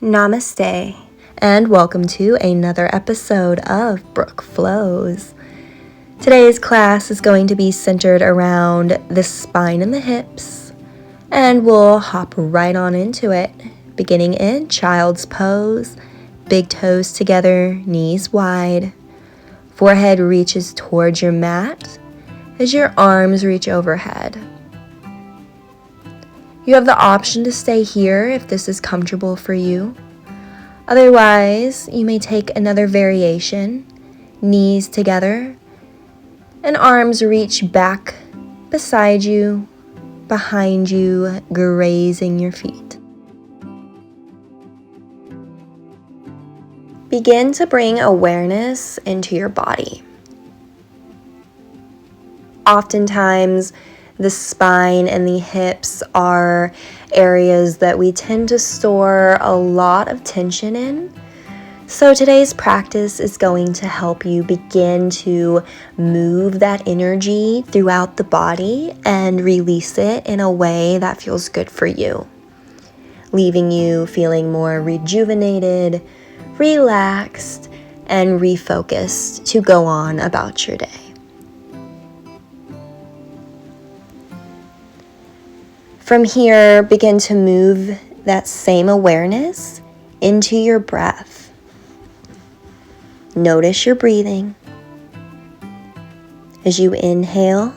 Namaste, and welcome to another episode of Brooke Flows. Today's class is going to be centered around the spine and the hips, and we'll hop right on into it, beginning in child's pose, big toes together, knees wide, forehead reaches towards your mat as your arms reach overhead. You have the option to stay here if this is comfortable for you. Otherwise, you may take another variation, knees together, and arms reach back beside you, behind you, grazing your feet. Begin to bring awareness into your body. Oftentimes, the spine and the hips are areas that we tend to store a lot of tension in. So today's practice is going to help you begin to move that energy throughout the body and release it in a way that feels good for you, leaving you feeling more rejuvenated, relaxed, and refocused to go on about your day. From here, begin to move that same awareness into your breath. Notice your breathing. As you inhale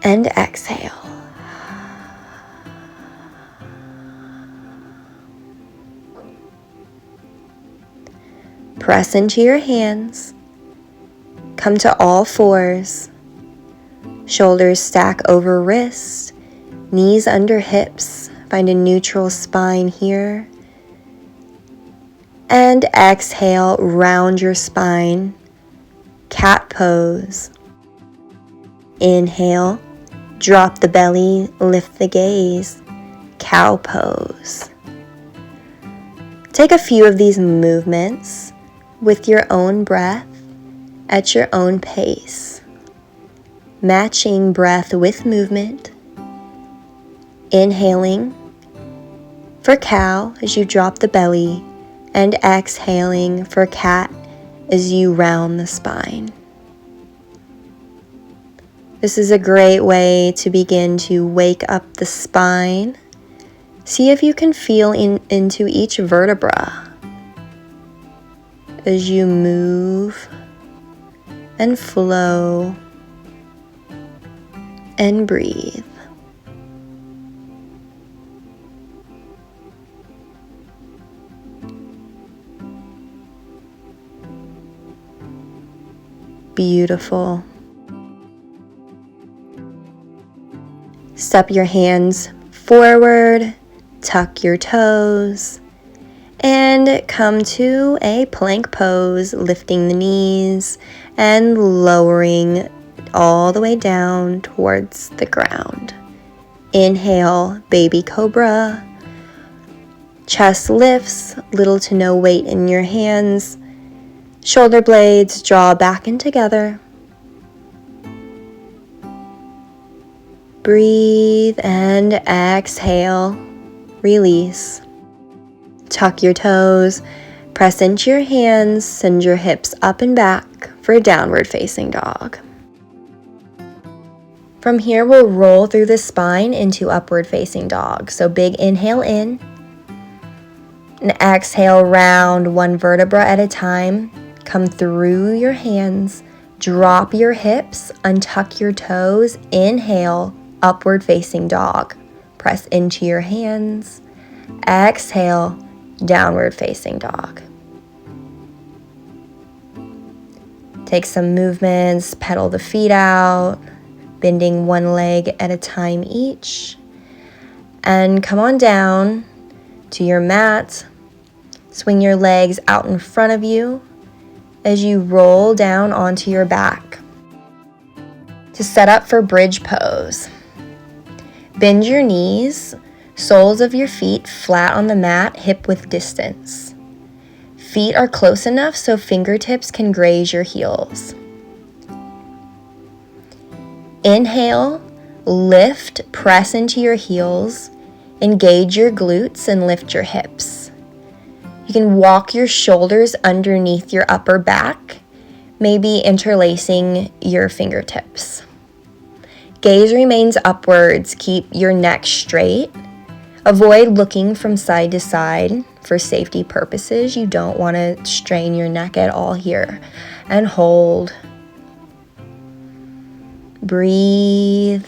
and exhale. Press into your hands. Come to all fours. Shoulders stack over wrists, knees under hips. Find a neutral spine here. And exhale, round your spine, cat pose. Inhale, drop the belly, lift the gaze, cow pose. Take a few of these movements with your own breath at your own pace. Matching breath with movement. Inhaling for cow as you drop the belly, and exhaling for cat as you round the spine. This is a great way to begin to wake up the spine. See if you can feel into each vertebra as you move and flow and breathe. Beautiful. Step your hands forward, tuck your toes, and come to a plank pose, lifting the knees and lowering all the way down towards the ground. Inhale, baby cobra. Chest lifts, little to no weight in your hands. Shoulder blades draw back and together. Breathe and exhale. Release. Tuck your toes. Press into your hands. Send your hips up and back for a downward facing dog. From here, we'll roll through the spine into upward facing dog. So big inhale in. And exhale, round one vertebra at a time. Come through your hands. Drop your hips. Untuck your toes. Inhale, upward facing dog. Press into your hands. Exhale, downward facing dog. Take some movements. Pedal the feet out. Bending one leg at a time each. And come on down to your mat. Swing your legs out in front of you as you roll down onto your back. To set up for bridge pose. Bend your knees, soles of your feet flat on the mat, hip width distance. Feet are close enough so fingertips can graze your heels. Inhale, lift, press into your heels. Engage your glutes and lift your hips. You can walk your shoulders underneath your upper back, maybe interlacing your fingertips. Gaze remains upwards. Keep your neck straight. Avoid looking from side to side for safety purposes. You don't want to strain your neck at all here. And hold. Breathe.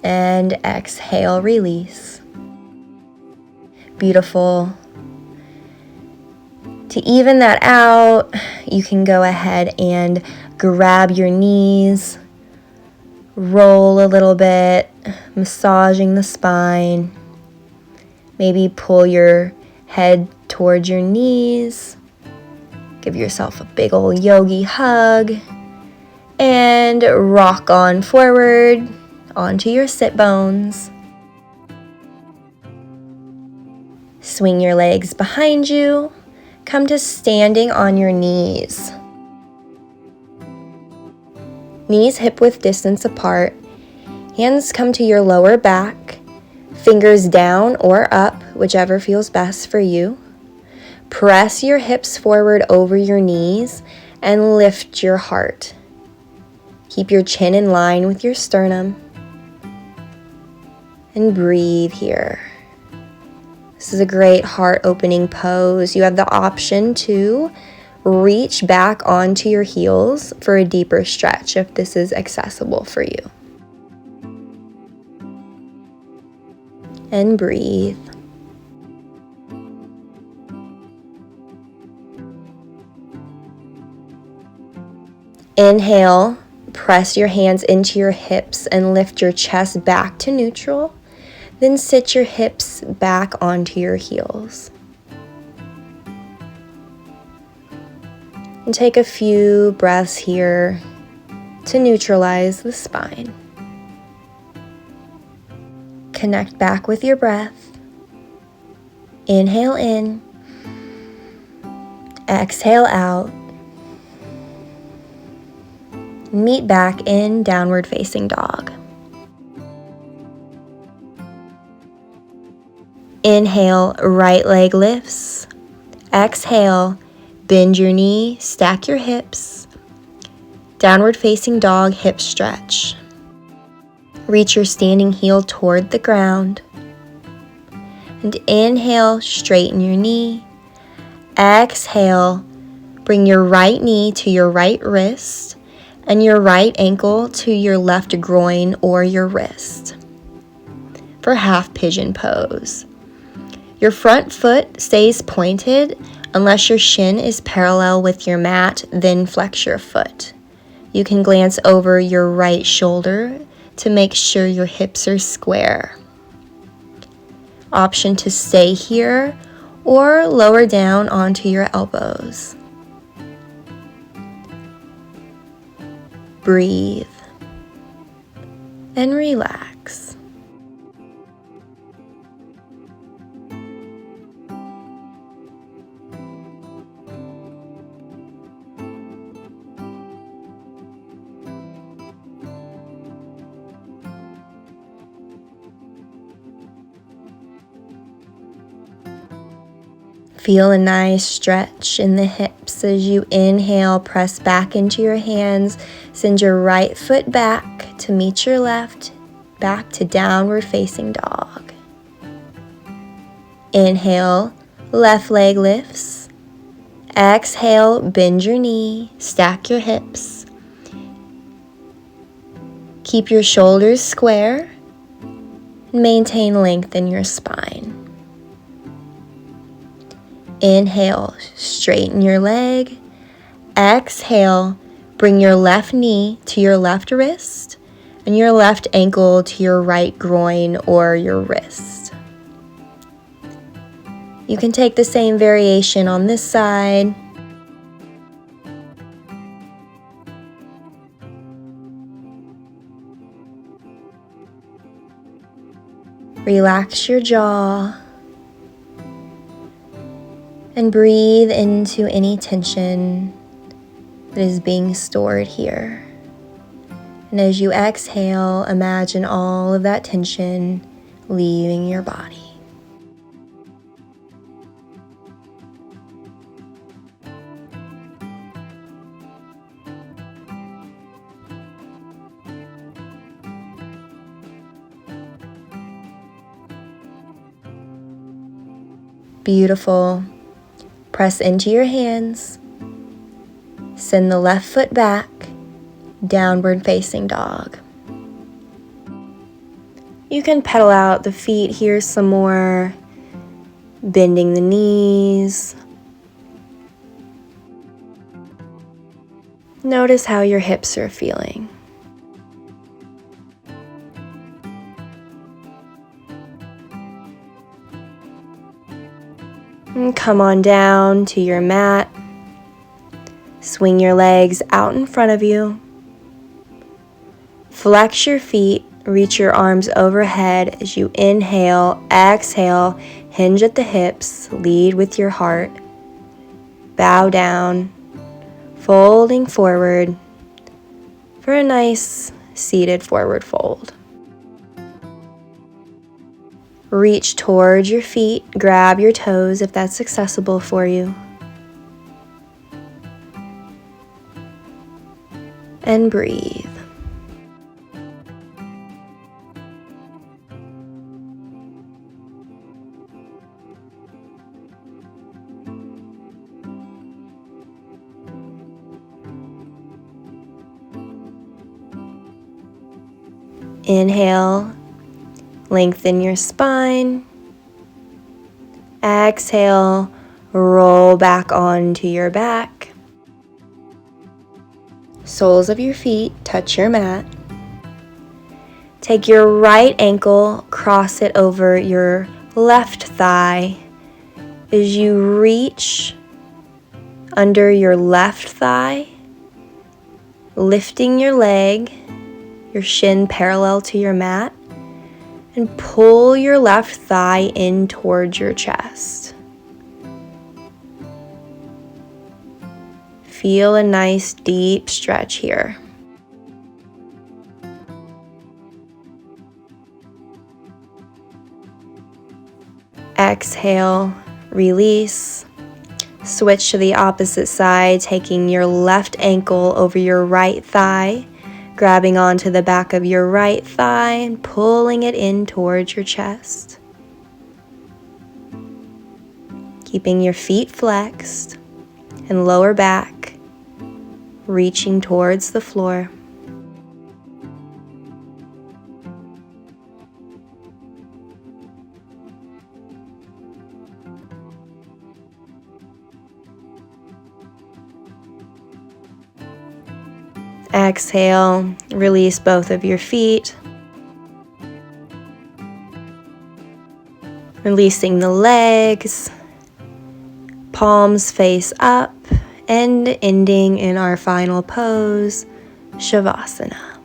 And exhale, release. Beautiful. To even that out, you can go ahead and grab your knees, roll a little bit, massaging the spine. Maybe pull your head towards your knees. Give yourself a big old yogi hug. And rock on forward onto your sit bones. Swing your legs behind you. Come to standing on your knees. Knees hip-width distance apart. Hands come to your lower back. Fingers down or up, whichever feels best for you. Press your hips forward over your knees and lift your heart. Keep your chin in line with your sternum. And breathe here. This is a great heart-opening pose. You have the option to reach back onto your heels for a deeper stretch if this is accessible for you. And breathe. Inhale, press your hands into your hips and lift your chest back to neutral. Then sit your hips back onto your heels. And take a few breaths here to neutralize the spine. Connect back with your breath. Inhale in. Exhale out. Meet back in downward facing dog. Inhale, right leg lifts. Exhale, bend your knee, stack your hips. Downward facing dog, hip stretch. Reach your standing heel toward the ground. And inhale, straighten your knee. Exhale, bring your right knee to your right wrist and your right ankle to your left groin or your wrist for half pigeon pose. Your front foot stays pointed unless your shin is parallel with your mat, then flex your foot. You can glance over your right shoulder to make sure your hips are square. Option to stay here or lower down onto your elbows. Breathe and relax. Feel a nice stretch in the hips as you inhale, press back into your hands, send your right foot back to meet your left, back to downward facing dog. Inhale, left leg lifts. Exhale, bend your knee, stack your hips. Keep your shoulders square and maintain length in your spine. Inhale, straighten your leg. Exhale, bring your left knee to your left wrist and your left ankle to your right groin or your wrist. You can take the same variation on this side. Relax your jaw. And breathe into any tension that is being stored here. And as you exhale, imagine all of that tension leaving your body. Beautiful. Press into your hands. Send the left foot back, downward facing dog. You can pedal out the feet here some more, bending the knees. Notice how your hips are feeling. And come on down to your mat. Swing your legs out in front of you. Flex your feet, reach your arms overhead as you inhale, exhale, hinge at the hips, lead with your heart. Bow down, folding forward for a nice seated forward fold. Reach towards your feet, grab your toes if that's accessible for you. And breathe. Inhale, lengthen your spine. Exhale, roll back onto your back. Soles of your feet touch your mat. Take your right ankle, cross it over your left thigh as you reach under your left thigh, lifting your leg, your shin parallel to your mat, and pull your left thigh in towards your chest. Feel a nice deep stretch here. Exhale, release. Switch to the opposite side, taking your left ankle over your right thigh, grabbing onto the back of your right thigh and pulling it in towards your chest. Keeping your feet flexed and lower back, reaching towards the floor. Exhale, release both of your feet. Releasing the legs, palms face up, and ending in our final pose, Shavasana.